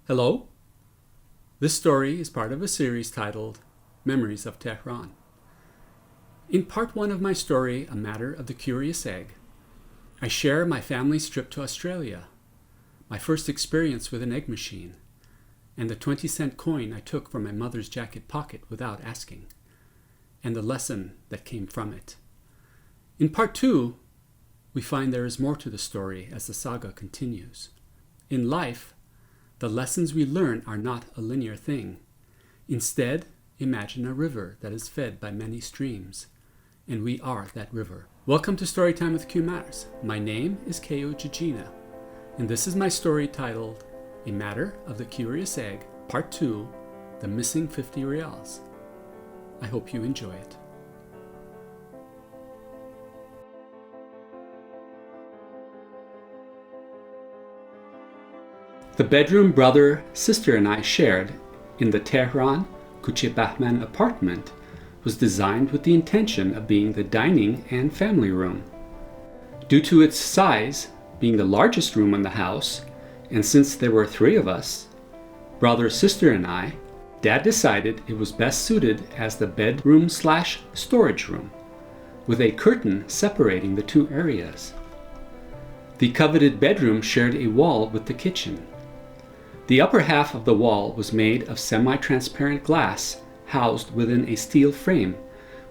Hello? This story is part of a series titled Memories of Tehran. In part one of my story, A Matter of the Curious Egg, I share my family's trip to Australia, my first experience with an egg machine, and the 20-cent coin I took from my mother's jacket pocket without asking, and the lesson that came from it. In part two, we find there is more to the story as the saga continues. In life, the lessons we learn are not a linear thing. Instead, imagine a river that is fed by many streams, and we are that river. Welcome to Storytime with Q Matters. My name is Kayo Jijina, and this is my story titled A Matter of the Curious Egg, Part 2, The Missing 50 Rials. I hope you enjoy it. The bedroom brother, sister, and I shared in the Tehran Kuchibahman apartment was designed with the intention of being the dining and family room. Due to its size, being the largest room in the house, and since there were 3 of us, brother, sister, and I, Dad decided it was best suited as the bedroom/storage room, with a curtain separating the 2 areas. The coveted bedroom shared a wall with the kitchen. The upper half of the wall was made of semi-transparent glass housed within a steel frame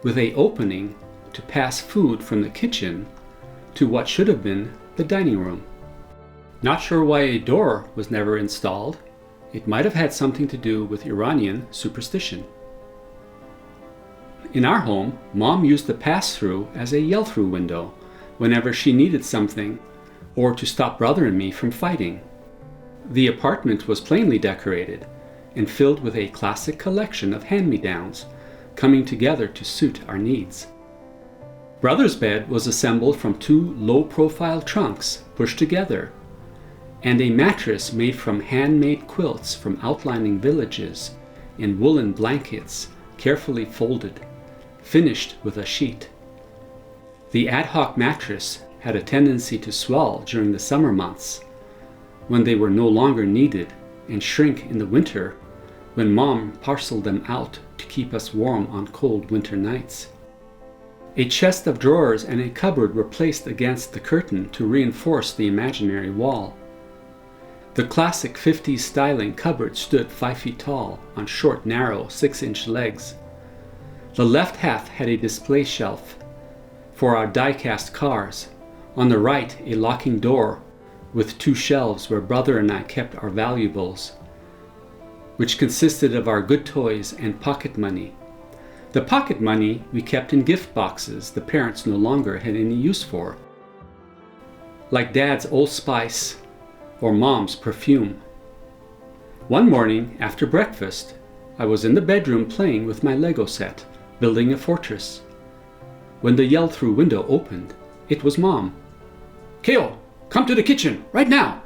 with an opening to pass food from the kitchen to what should have been the dining room. Not sure why a door was never installed. It might have had something to do with Iranian superstition. In our home, Mom used the pass-through as a yell-through window whenever she needed something or to stop brother and me from fighting. The apartment was plainly decorated and filled with a classic collection of hand-me-downs coming together to suit our needs. Brother's bed was assembled from 2 low-profile trunks pushed together and a mattress made from handmade quilts from outlying villages and woolen blankets carefully folded, finished with a sheet. The ad hoc mattress had a tendency to swell during the summer months, when they were no longer needed, and shrink in the winter when Mom parceled them out to keep us warm on cold winter nights. A chest of drawers and a cupboard were placed against the curtain to reinforce the imaginary wall. The classic 50s styling cupboard stood 5 feet tall on short, narrow 6-inch legs. The left half had a display shelf for our die-cast cars. On the right, a locking door with 2 shelves where brother and I kept our valuables, which consisted of our good toys and pocket money. The pocket money we kept in gift boxes the parents no longer had any use for, like Dad's Old Spice or Mom's perfume. One morning after breakfast, I was in the bedroom playing with my Lego set, building a fortress. When the yell-through window opened, it was Mom. "Kayo, come to the kitchen, right now!"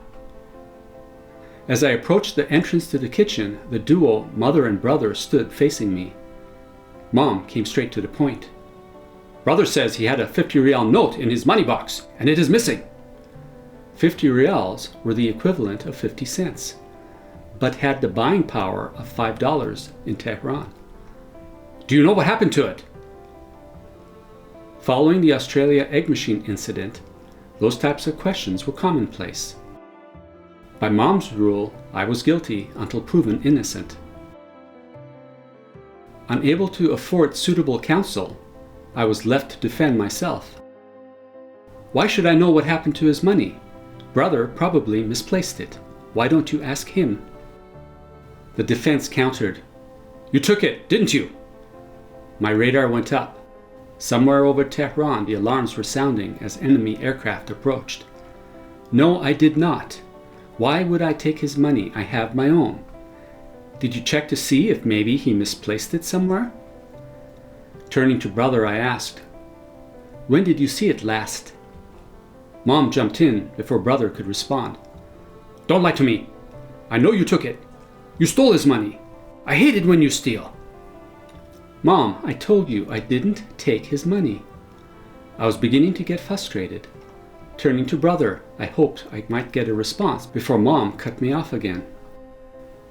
As I approached the entrance to the kitchen, the duo, mother and brother, stood facing me. Mom came straight to the point. "Brother says he had a 50 rial note in his money box, and it is missing." 50 rials were the equivalent of 50 cents, but had the buying power of $5 in Tehran. "Do you know what happened to it?" Following the Australia egg machine incident, those types of questions were commonplace. By Mom's rule, I was guilty until proven innocent. Unable to afford suitable counsel, I was left to defend myself. "Why should I know what happened to his money? Brother probably misplaced it. Why don't you ask him?" The defense countered, "You took it, didn't you?" My radar went up. Somewhere over Tehran, the alarms were sounding as enemy aircraft approached. "No, I did not. Why would I take his money? I have my own." "Did you check to see if maybe he misplaced it somewhere?" Turning to brother, I asked, "When did you see it last?" Mom jumped in before brother could respond. "Don't lie to me. I know you took it. You stole his money. I hate it when you steal." "Mom, I told you I didn't take his money." I was beginning to get frustrated. Turning to brother, I hoped I might get a response before Mom cut me off again.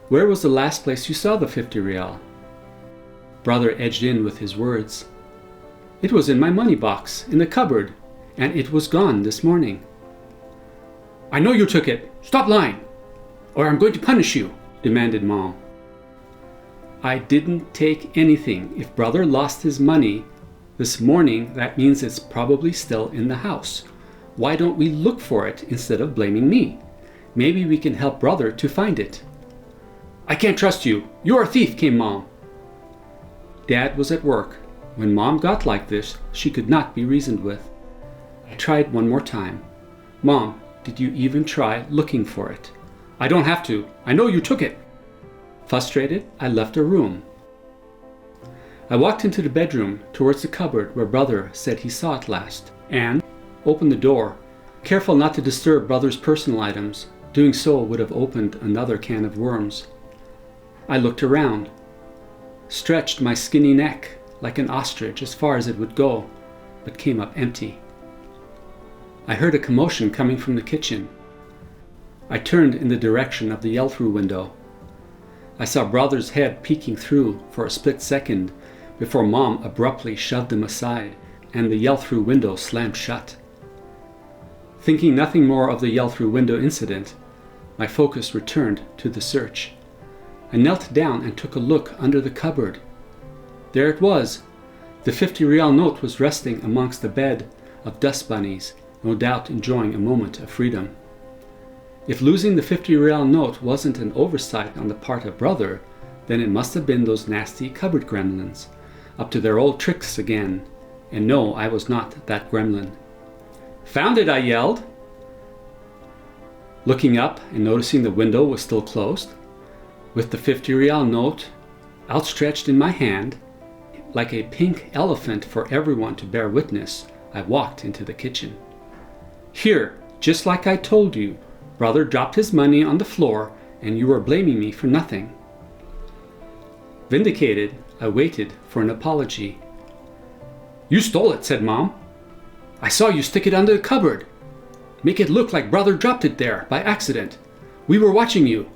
Where was the last place you saw the 50 rial? Brother edged in with his words. It was in my money box, in the cupboard, and it was gone this morning. I know you took it. Stop lying, or I'm going to punish you, demanded Mom. I didn't take anything. If brother lost his money this morning, that means it's probably still in the house. Why don't we look for it instead of blaming me? Maybe we can help brother to find it. I can't trust you. You're a thief, came Mom. Dad was at work. When Mom got like this, she could not be reasoned with. I tried one more time. Mom, did you even try looking for it? I don't have to. I know you took it. Frustrated, I left her room. I walked into the bedroom towards the cupboard where brother said he saw it last, and opened the door, careful not to disturb brother's personal items. Doing so would have opened another can of worms. I looked around, stretched my skinny neck like an ostrich as far as it would go, but came up empty. I heard a commotion coming from the kitchen. I turned in the direction of the yell-through window. I saw brother's head peeking through for a split second before Mom abruptly shoved him aside and the yell-through window slammed shut. Thinking nothing more of the yell-through window incident, my focus returned to the search. I knelt down and took a look under the cupboard. There it was. The 50 rial note was resting amongst a bed of dust bunnies, no doubt enjoying a moment of freedom. If losing the 50 rial note wasn't an oversight on the part of brother, then it must have been those nasty cupboard gremlins, up to their old tricks again. And no, I was not that gremlin. Found it, I yelled. Looking up and noticing the window was still closed, with the 50 rial note outstretched in my hand, like a pink elephant for everyone to bear witness, I walked into the kitchen. Here, just like I told you, brother dropped his money on the floor and you were blaming me for nothing. Vindicated, I waited for an apology. You stole it, said Mom. I saw you stick it under the cupboard. Make it look like brother dropped it there by accident. We were watching you.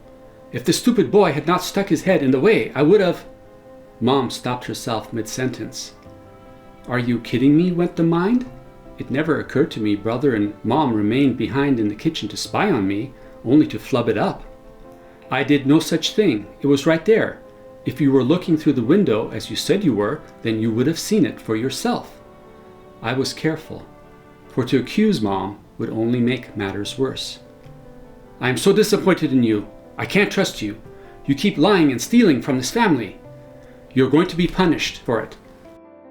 If the stupid boy had not stuck his head in the way, I would have... Mom stopped herself mid-sentence. Are you kidding me? Went the mind. It never occurred to me brother and Mom remained behind in the kitchen to spy on me, only to flub it up. I did no such thing. It was right there. If you were looking through the window, as you said you were, then you would have seen it for yourself. I was careful, for to accuse Mom would only make matters worse. I am so disappointed in you. I can't trust you. You keep lying and stealing from this family. You're going to be punished for it.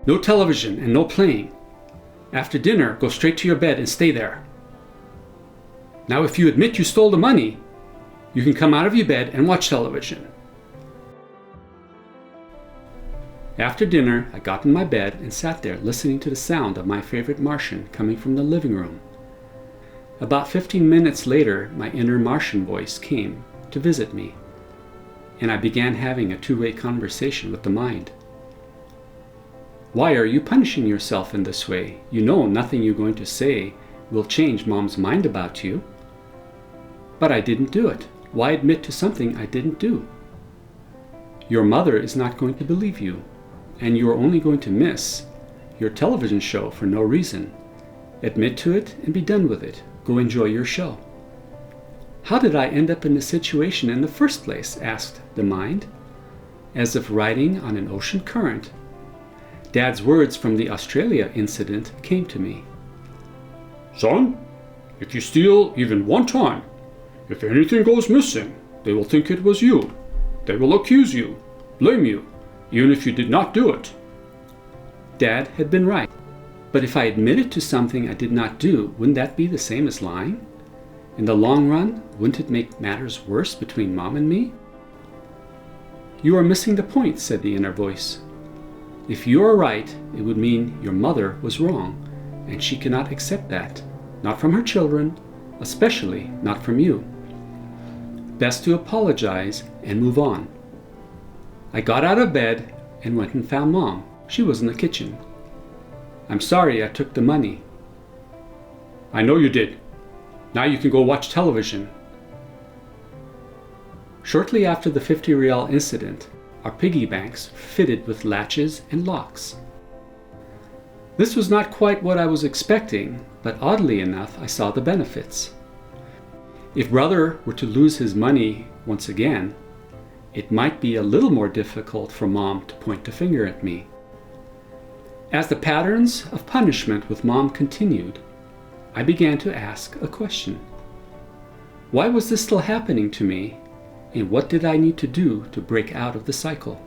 No television and no playing. After dinner, go straight to your bed and stay there. Now if you admit you stole the money, you can come out of your bed and watch television. After dinner, I got in my bed and sat there listening to the sound of my favorite Martian coming from the living room. About 15 minutes later, my inner Martian voice came to visit me, and I began having a two-way conversation with the mind. Why are you punishing yourself in this way? You know nothing you're going to say will change Mom's mind about you. But I didn't do it. Why admit to something I didn't do? Your mother is not going to believe you, and you are only going to miss your television show for no reason. Admit to it and be done with it. Go enjoy your show. How did I end up in this situation in the first place? Asked the mind, as if riding on an ocean current. Dad's words from the Australia incident came to me. Son, if you steal even one time, if anything goes missing, they will think it was you. They will accuse you, blame you, even if you did not do it. Dad had been right. But if I admitted to something I did not do, wouldn't that be the same as lying? In the long run, wouldn't it make matters worse between Mom and me? You are missing the point, said the inner voice. If you are right, it would mean your mother was wrong, and she cannot accept that. Not from her children, especially not from you. Best to apologize and move on. I got out of bed and went and found Mom. She was in the kitchen. I'm sorry I took the money. I know you did. Now you can go watch television. Shortly after the 50 rial incident, our piggy banks fitted with latches and locks. This was not quite what I was expecting, but oddly enough, I saw the benefits. If brother were to lose his money once again, it might be a little more difficult for mom to point the finger at me. As the patterns of punishment with mom continued, I began to ask a question. Why was this still happening to me, and what did I need to do to break out of the cycle?